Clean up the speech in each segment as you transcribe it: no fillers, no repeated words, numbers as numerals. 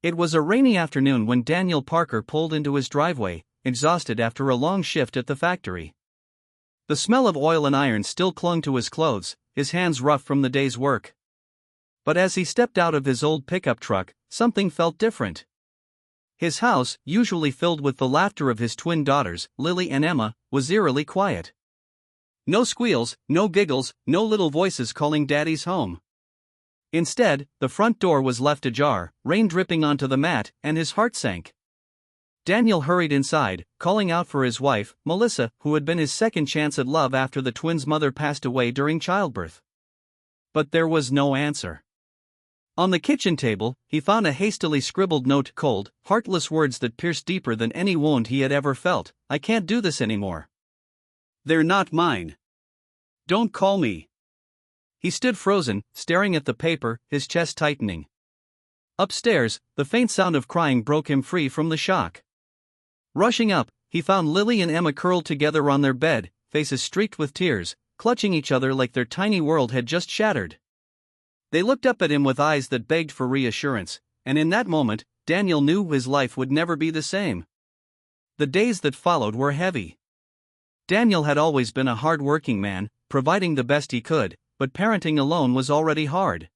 It was a rainy afternoon when Daniel Parker pulled into his driveway, exhausted after a long shift at the factory. The smell of oil and iron still clung to his clothes, his hands rough from the day's work. But as he stepped out of his old pickup truck, something felt different. His house, usually filled with the laughter of his twin daughters, Lily and Emma, was eerily quiet. No squeals, no giggles, no little voices calling Daddy's home. Instead, the front door was left ajar, rain dripping onto the mat, and his heart sank. Daniel hurried inside, calling out for his wife, Melissa, who had been his second chance at love after the twins' mother passed away during childbirth. But there was no answer. On the kitchen table, he found a hastily scribbled note, cold, heartless words that pierced deeper than any wound he had ever felt. I can't do this anymore. They're not mine. Don't call me. He stood frozen, staring at the paper, his chest tightening. Upstairs, the faint sound of crying broke him free from the shock. Rushing up, he found Lily and Emma curled together on their bed, faces streaked with tears, clutching each other like their tiny world had just shattered. They looked up at him with eyes that begged for reassurance, and in that moment, Daniel knew his life would never be the same. The days that followed were heavy. Daniel had always been a hard-working man, providing the best he could, but parenting alone was already hard.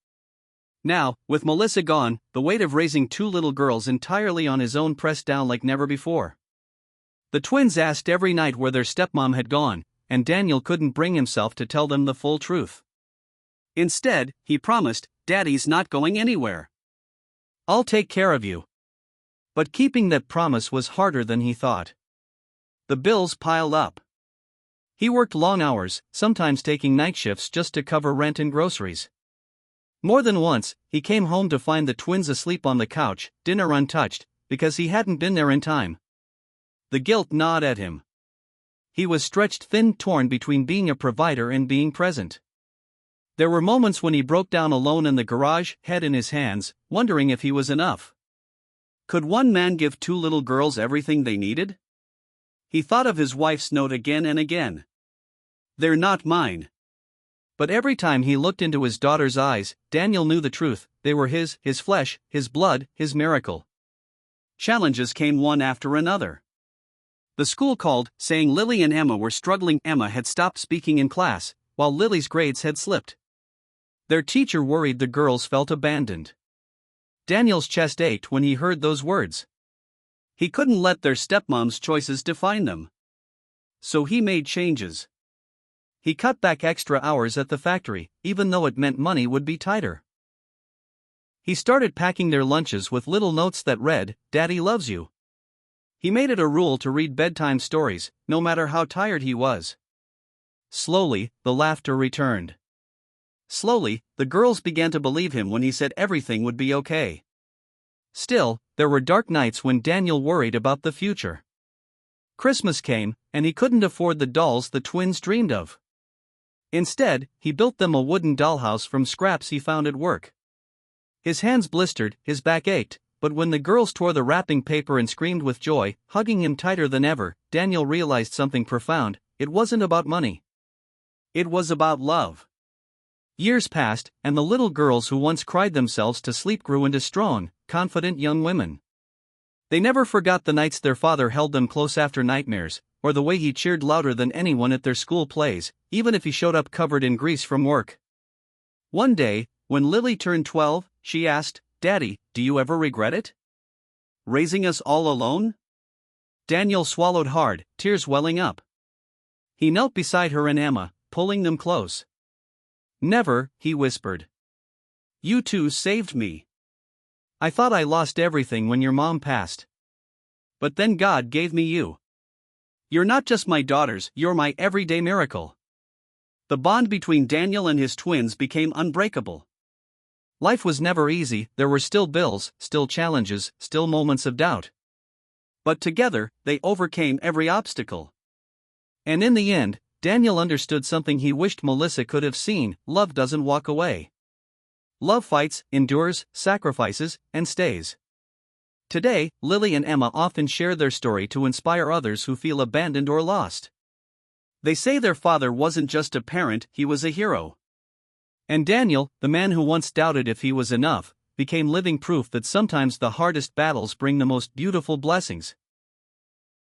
Now, with Melissa gone, the weight of raising two little girls entirely on his own pressed down like never before. The twins asked every night where their stepmom had gone, and Daniel couldn't bring himself to tell them the full truth. Instead, he promised, Daddy's not going anywhere. I'll take care of you. But keeping that promise was harder than he thought. The bills piled up. He worked long hours, sometimes taking night shifts just to cover rent and groceries. More than once, he came home to find the twins asleep on the couch, dinner untouched, because he hadn't been there in time. The guilt gnawed at him. He was stretched thin, torn between being a provider and being present. There were moments when he broke down alone in the garage, head in his hands, wondering if he was enough. Could one man give two little girls everything they needed? He thought of his wife's note again and again. They're not mine. But every time he looked into his daughter's eyes, Daniel knew the truth. They were his flesh, his blood, his miracle. Challenges came one after another. The school called, saying Lily and Emma were struggling. Emma had stopped speaking in class, while Lily's grades had slipped. Their teacher worried the girls felt abandoned. Daniel's chest ached when he heard those words. He couldn't let their stepmom's choices define them. So he made changes. He cut back extra hours at the factory, even though it meant money would be tighter. He started packing their lunches with little notes that read, Daddy loves you. He made it a rule to read bedtime stories, no matter how tired he was. Slowly, the laughter returned. Slowly, the girls began to believe him when he said everything would be okay. Still, there were dark nights when Daniel worried about the future. Christmas came, and he couldn't afford the dolls the twins dreamed of. Instead, he built them a wooden dollhouse from scraps he found at work. His hands blistered, his back ached, but when the girls tore the wrapping paper and screamed with joy, hugging him tighter than ever, Daniel realized something profound. It wasn't about money. It was about love. Years passed, and the little girls who once cried themselves to sleep grew into strong, confident young women. They never forgot the nights their father held them close after nightmares, or the way he cheered louder than anyone at their school plays, even if he showed up covered in grease from work. One day, when Lily turned 12, she asked, Daddy, do you ever regret it? Raising us all alone? Daniel swallowed hard, tears welling up. He knelt beside her and Emma, pulling them close. Never, he whispered. You two saved me. I thought I lost everything when your mom passed. But then God gave me you. You're not just my daughters, you're my everyday miracle. The bond between Daniel and his twins became unbreakable. Life was never easy, there were still bills, still challenges, still moments of doubt. But together, they overcame every obstacle. And in the end, Daniel understood something he wished Melissa could have seen: love doesn't walk away. Love fights, endures, sacrifices, and stays. Today, Lily and Emma often share their story to inspire others who feel abandoned or lost. They say their father wasn't just a parent, he was a hero. And Daniel, the man who once doubted if he was enough, became living proof that sometimes the hardest battles bring the most beautiful blessings.